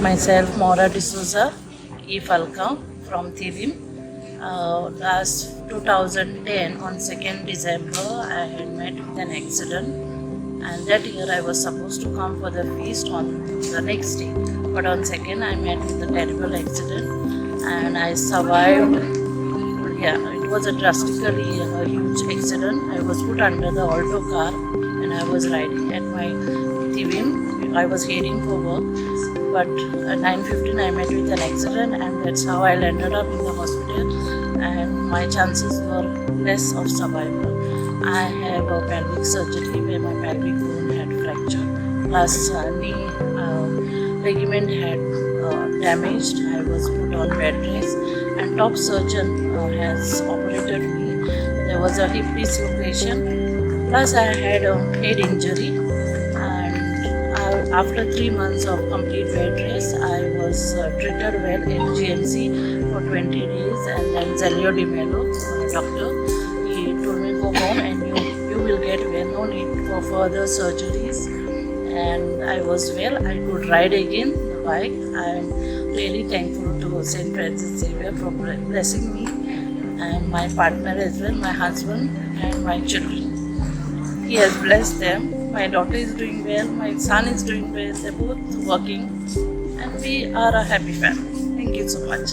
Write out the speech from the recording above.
Myself, Maura D'Souza, E. Falcão from Thirim. Last 2010, on 2nd December, I had met with an accident, and that year I was supposed to come for the feast on the next day. But on 2nd, I met with a terrible accident, and I survived. Yeah, it was a drastically huge accident. I was put under the Alto car, and I was riding at my Thirim. I was heading for work, but at 9:15 I met with an accident, and that's how I landed up in the hospital, and my chances were less of survival. I have a pelvic surgery where my pelvic bone had fractured, plus knee ligament had damaged. I was put on bed rest, and top surgeon has operated me. There was a hip dislocation, plus I had a head injury. After 3 months of complete bed rest, I was treated well in GMC for 20 days, and then Zelio Di Mello, doctor, he told me go home and you will get well, no need for further surgeries. And I was well, I could ride again the bike. I am really thankful to St. Francis Xavier for blessing me, and my partner as well, my husband and my children. He has blessed them. My daughter is doing well, my son is doing well, they're both working, and we are a happy family. Thank you so much.